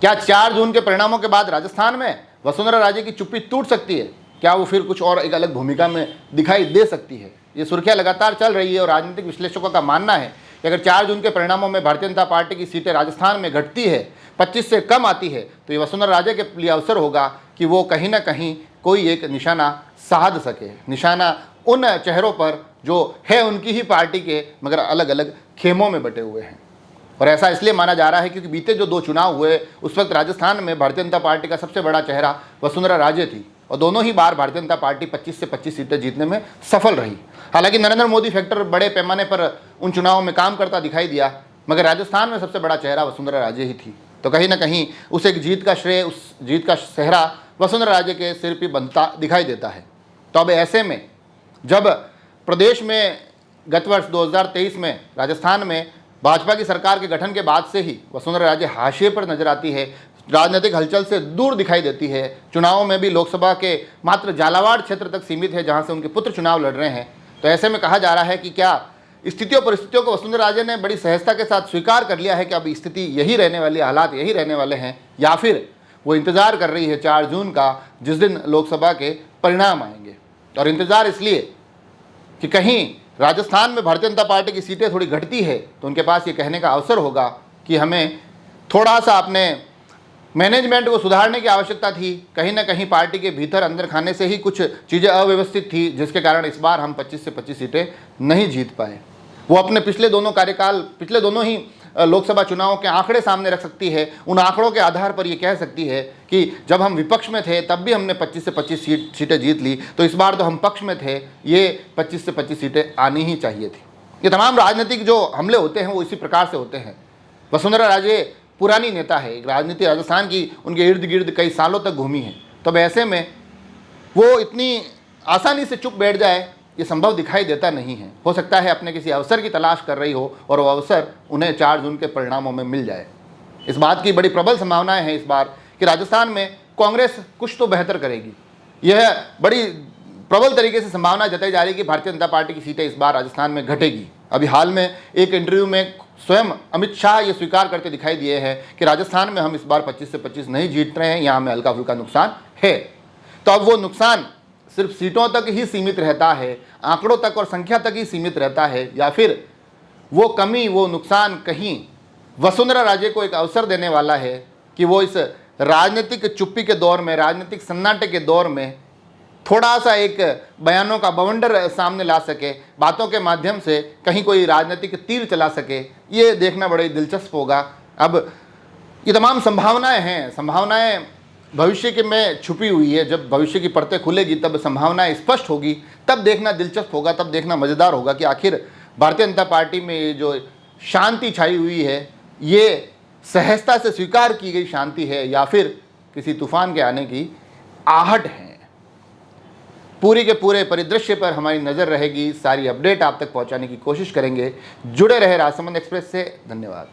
क्या 4 जून के परिणामों के बाद राजस्थान में वसुंधरा राजे की चुप्पी टूट सकती है? क्या वो फिर कुछ और एक अलग भूमिका में दिखाई दे सकती है? ये सुर्खियां लगातार चल रही है और राजनीतिक विश्लेषकों का मानना है कि अगर 4 जून के परिणामों में भारतीय जनता पार्टी की सीटें राजस्थान में घटती है, 25 से कम आती है, तो ये वसुंधरा राजे के लिए अवसर होगा कि वो कहीं ना कहीं कोई एक निशाना साध सके, निशाना उन चेहरों पर जो है उनकी ही पार्टी के मगर अलग अलग खेमों में बटे हुए हैं। और ऐसा इसलिए माना जा रहा है क्योंकि बीते जो 2 चुनाव हुए उस वक्त राजस्थान में भारतीय जनता पार्टी का सबसे बड़ा चेहरा वसुंधरा राजे थी और दोनों ही बार भारतीय जनता पार्टी 25 से 25 सीटें जीतने में सफल रही। हालांकि नरेंद्र मोदी फैक्टर बड़े पैमाने पर उन चुनावों में काम करता दिखाई दिया, मगर राजस्थान में सबसे बड़ा चेहरा वसुंधरा राजे ही थी। तो कहीं ना कहीं उस एक जीत का श्रेय, उस जीत का सेहरा वसुंधरा राजे के सिर पर बनता दिखाई देता है। तो अब ऐसे में जब प्रदेश में गत वर्ष 2023 में राजस्थान में भाजपा की सरकार के गठन के बाद से ही वसुंधरा राजे हाशिए पर नजर आती है, राजनीतिक हलचल से दूर दिखाई देती है, चुनावों में भी लोकसभा के मात्र झालावाड़ क्षेत्र तक सीमित है जहां से उनके पुत्र चुनाव लड़ रहे हैं। तो ऐसे में कहा जा रहा है कि क्या स्थितियों परिस्थितियों को वसुंधरा राजे ने बड़ी सहजता के साथ स्वीकार कर लिया है कि अब स्थिति यही रहने वाली, हालात यही रहने वाले हैं, या फिर वो इंतजार कर रही है 4 जून का जिस दिन लोकसभा के परिणाम आएंगे। और इंतजार इसलिए कि कहीं राजस्थान में भारतीय जनता पार्टी की सीटें थोड़ी घटती है तो उनके पास ये कहने का अवसर होगा कि हमें थोड़ा सा अपने मैनेजमेंट को सुधारने की आवश्यकता थी। कहीं ना कहीं पार्टी के भीतर अंदर खाने से ही कुछ चीज़ें अव्यवस्थित थी जिसके कारण इस बार हम 25 से 25 सीटें नहीं जीत पाए। वो अपने पिछले दोनों ही लोकसभा चुनावों के आंकड़े सामने रख सकती है। उन आंकड़ों के आधार पर ये कह सकती है कि जब हम विपक्ष में थे तब भी हमने 25 से 25 सीटें जीत ली, तो इस बार तो हम पक्ष में थे, ये 25 से 25 सीटें आनी ही चाहिए थी। ये तमाम राजनीतिक जो हमले होते हैं वो इसी प्रकार से होते हैं। वसुंधरा राजे पुरानी नेता है, राजनीति राजस्थान की उनके इर्द गिर्द कई सालों तक घूमी है। तब ऐसे में वो इतनी आसानी से चुप बैठ जाए ये संभव दिखाई देता नहीं है। हो सकता है अपने किसी अवसर की तलाश कर रही हो और वो अवसर उन्हें 4 जून के परिणामों में मिल जाए। इस बात की बड़ी प्रबल संभावनाएं हैं इस बार कि राजस्थान में कांग्रेस कुछ तो बेहतर करेगी। यह बड़ी प्रबल तरीके से संभावना जताई जा रही है कि भारतीय जनता पार्टी की सीटें इस बार राजस्थान में घटेगी। अभी हाल में एक इंटरव्यू में स्वयं अमित शाह ये स्वीकार करते दिखाई दिए हैं कि राजस्थान में हम इस बार 25 से 25 नहीं जीत रहे हैं, यहाँ हमें हल्का फुल्का नुकसान है। तो अब वो नुकसान सिर्फ सीटों तक ही सीमित रहता है, आंकड़ों तक और संख्या तक ही सीमित रहता है, या फिर वो कमी, वो नुकसान कहीं वसुंधरा राजे को एक अवसर देने वाला है कि वो इस राजनीतिक चुप्पी के दौर में, राजनीतिक सन्नाटे के दौर में थोड़ा सा एक बयानों का बवंडर सामने ला सके, बातों के माध्यम से कहीं कोई राजनीतिक तीर चला सके। ये देखना बड़ी दिलचस्प होगा। अब ये तमाम संभावनाएं हैं, संभावनाएं भविष्य के में छुपी हुई है। जब भविष्य की परतें खुलेगी तब संभावनाएं स्पष्ट होगी, तब देखना दिलचस्प होगा, तब देखना मज़ेदार होगा कि आखिर भारतीय जनता पार्टी में ये जो शांति छाई हुई है ये सहजता से स्वीकार की गई शांति है या फिर किसी तूफान के आने की आहट है। पूरी के पूरे परिदृश्य पर हमारी नज़र रहेगी, सारी अपडेट आप तक पहुंचाने की कोशिश करेंगे। जुड़े रहे राजसमंद एक्सप्रेस से। धन्यवाद।